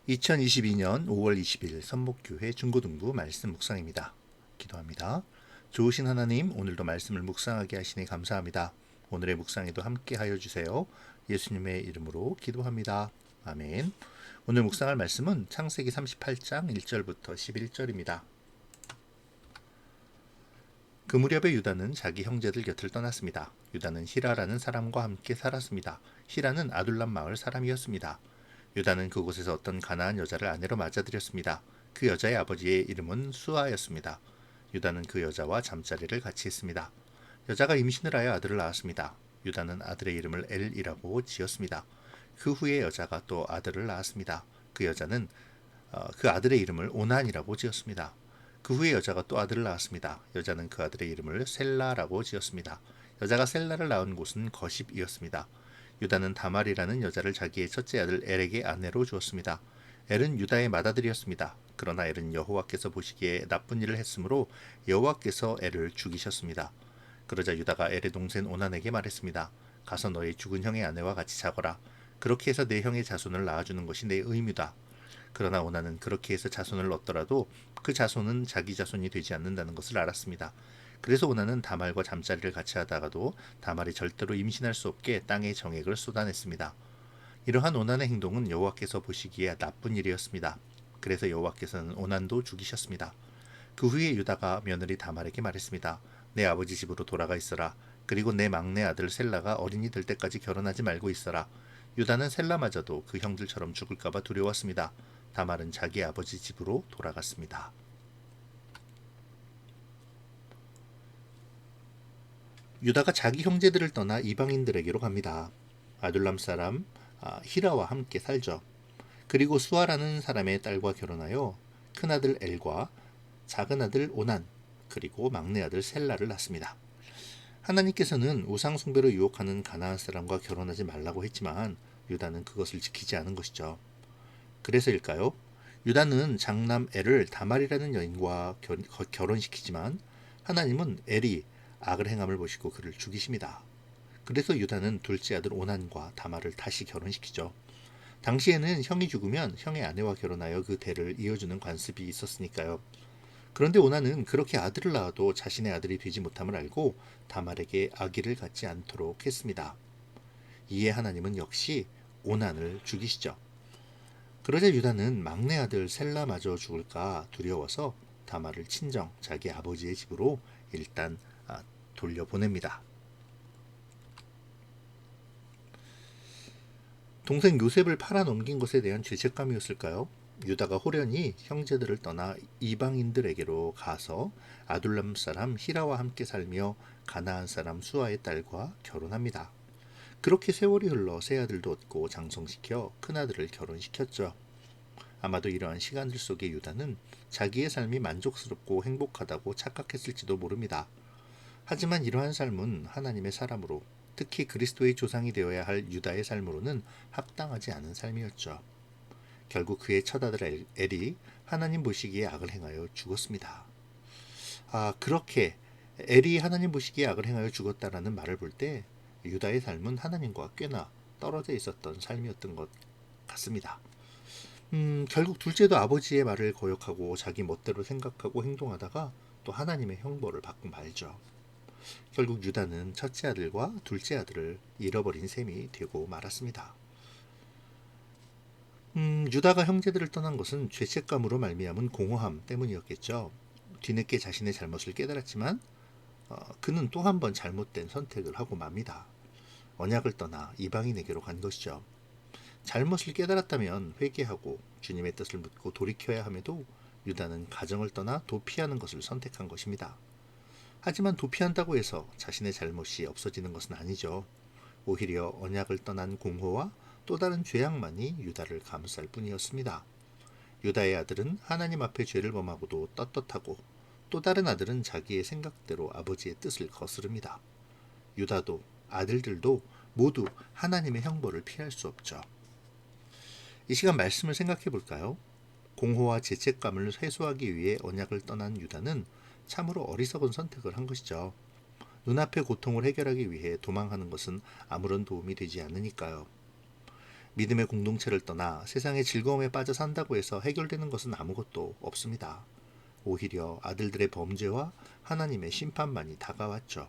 2022년 5월 20일 선목교회 중고등부 말씀 묵상입니다. 기도합니다. 좋으신 하나님, 오늘도 말씀을 묵상하게 하시니 감사합니다. 오늘의 묵상에도 함께 하여 주세요. 예수님의 이름으로 기도합니다. 아멘. 오늘 묵상할 말씀은 창세기 38장 1절부터 11절입니다. 그 무렵에 유다는 자기 형제들 곁을 떠났습니다. 유다는 히라라는 사람과 함께 살았습니다. 히라는 아둘람 마을 사람이었습니다. 유다는 그곳에서 어떤 가나안 여자를 아내로 맞아들였습니다. 그 여자의 아버지의 이름은 수아였습니다. 유다는 그 여자와 잠자리를 같이 했습니다. 여자가 임신을 하여 아들을 낳았습니다. 유다는 아들의 이름을 엘이라고 지었습니다. 그 후에 여자가 또 아들을 낳았습니다. 그 여자는 그 아들의 이름을 오난이라고 지었습니다. 그 후에 여자가 또 아들을 낳았습니다. 여자는 그 아들의 이름을 셀라라고 지었습니다. 여자가 셀라를 낳은 곳은 거십이었습니다. 유다는 다말이라는 여자를 자기의 첫째 아들 엘에게 아내로 주었습니다. 엘은 유다의 맏아들이었습니다. 그러나 엘은 여호와께서 보시기에 나쁜 일을 했으므로 여호와께서 엘을 죽이셨습니다. 그러자 유다가 엘의 동생 오난에게 말했습니다. 가서 너의 죽은 형의 아내와 같이 자거라. 그렇게 해서 내 형의 자손을 낳아주는 것이 내 의무다. 그러나 오난은 그렇게 해서 자손을 얻더라도 그 자손은 자기 자손이 되지 않는다는 것을 알았습니다. 그래서 오난은 다말과 잠자리를 같이 하다가도 다말이 절대로 임신할 수 없게 땅에 정액을 쏟아냈습니다. 이러한 오난의 행동은 여호와께서 보시기에 나쁜 일이었습니다. 그래서 여호와께서는 오난도 죽이셨습니다. 그 후에 유다가 며느리 다말에게 말했습니다. 내 아버지 집으로 돌아가 있어라. 그리고 내 막내 아들 셀라가 어린이 될 때까지 결혼하지 말고 있어라. 유다는 셀라마저도 그 형들처럼 죽을까봐 두려웠습니다. 다말은 자기 아버지 집으로 돌아갔습니다. 유다가 자기 형제들을 떠나 이방인들에게로 갑니다. 아둘람 사람 히라와 함께 살죠. 그리고 수아라는 사람의 딸과 결혼하여 큰아들 엘과 작은아들 오난 그리고 막내아들 셀라를 낳습니다. 하나님께서는 우상 숭배로 유혹하는 가나안 사람과 결혼하지 말라고 했지만 유다는 그것을 지키지 않은 것이죠. 그래서일까요? 유다는 장남 엘을 다말이라는 여인과 결혼시키지만 하나님은 엘이 악을 행함을 보시고 그를 죽이십니다. 그래서 유다는 둘째 아들 오난과 다말을 다시 결혼시키죠. 당시에는 형이 죽으면 형의 아내와 결혼하여 그 대를 이어주는 관습이 있었으니까요. 그런데 오난은 그렇게 아들을 낳아도 자신의 아들이 되지 못함을 알고 다말에게 아기를 갖지 않도록 했습니다. 이에 하나님은 역시 오난을 죽이시죠. 그러자 유다는 막내 아들 셀라마저 죽을까 두려워서 다말을 친정 자기 아버지의 집으로 일단 돌려보냅니다. 동생 요셉을 팔아넘긴 것에 대한 죄책감이었을까요? 유다가 호련히 형제들을 떠나 이방인들에게로 가서 아둘람 사람 히라와 함께 살며 가나안 사람 수아의 딸과 결혼합니다. 그렇게 세월이 흘러 새 아들도 얻고 장성시켜 큰아들을 결혼시켰죠. 아마도 이러한 시간들 속에 유다는 자기의 삶이 만족스럽고 행복하다고 착각했을지도 모릅니다. 하지만 이러한 삶은 하나님의 사람으로, 특히 그리스도의 조상이 되어야 할 유다의 삶으로는 합당하지 않은 삶이었죠. 결국 그의 첫아들 엘이 하나님 보시기에 악을 행하여 죽었습니다. 그렇게 엘이 하나님 보시기에 악을 행하여 죽었다라는 말을 볼 때 유다의 삶은 하나님과 꽤나 떨어져 있었던 삶이었던 것 같습니다. 결국 둘째도 아버지의 말을 거역하고 자기 멋대로 생각하고 행동하다가 또 하나님의 형벌을 받고 말죠. 결국 유다는 첫째 아들과 둘째 아들을 잃어버린 셈이 되고 말았습니다. 유다가 형제들을 떠난 것은 죄책감으로 말미암은 공허함 때문이었겠죠. 뒤늦게 자신의 잘못을 깨달았지만 그는 또 한 번 잘못된 선택을 하고 맙니다. 언약을 떠나 이방인에게로 간 것이죠. 잘못을 깨달았다면 회개하고 주님의 뜻을 묻고 돌이켜야 함에도 유다는 가정을 떠나 도피하는 것을 선택한 것입니다. 하지만 도피한다고 해서 자신의 잘못이 없어지는 것은 아니죠. 오히려 언약을 떠난 공허와 또 다른 죄악만이 유다를 감쌀 뿐이었습니다. 유다의 아들은 하나님 앞에 죄를 범하고도 떳떳하고 또 다른 아들은 자기의 생각대로 아버지의 뜻을 거스릅니다. 유다도 아들들도 모두 하나님의 형벌을 피할 수 없죠. 이 시간 말씀을 생각해 볼까요? 공허와 죄책감을 해소하기 위해 언약을 떠난 유다는 참으로 어리석은 선택을 한 것이죠. 눈앞의 고통을 해결하기 위해 도망하는 것은 아무런 도움이 되지 않으니까요. 믿음의 공동체를 떠나 세상의 즐거움에 빠져 산다고 해서 해결되는 것은 아무것도 없습니다. 오히려 아들들의 범죄와 하나님의 심판만이 다가왔죠.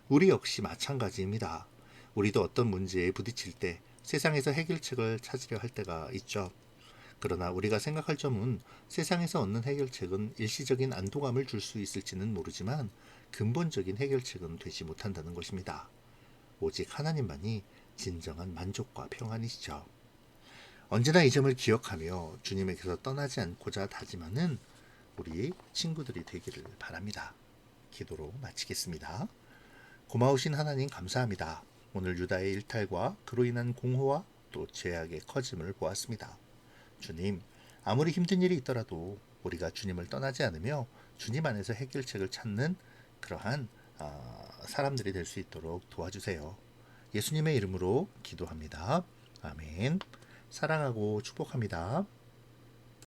우리 역시 마찬가지입니다. 우리도 어떤 문제에 부딪힐 때 세상에서 해결책을 찾으려 할 때가 있죠. 그러나 우리가 생각할 점은 세상에서 얻는 해결책은 일시적인 안도감을 줄 수 있을지는 모르지만 근본적인 해결책은 되지 못한다는 것입니다. 오직 하나님만이 진정한 만족과 평안이시죠. 언제나 이 점을 기억하며 주님에게서 떠나지 않고자 다짐하는 우리 친구들이 되기를 바랍니다. 기도로 마치겠습니다. 고마우신 하나님 감사합니다. 오늘 유다의 일탈과 그로 인한 공허와 또 죄악의 커짐을 보았습니다. 주님, 아무리 힘든 일이 있더라도 우리가 주님을 떠나지 않으며 주님 안에서 해결책을 찾는 그러한 사람들이 될 수 있도록 도와주세요. 예수님의 이름으로 기도합니다. 아멘. 사랑하고 축복합니다.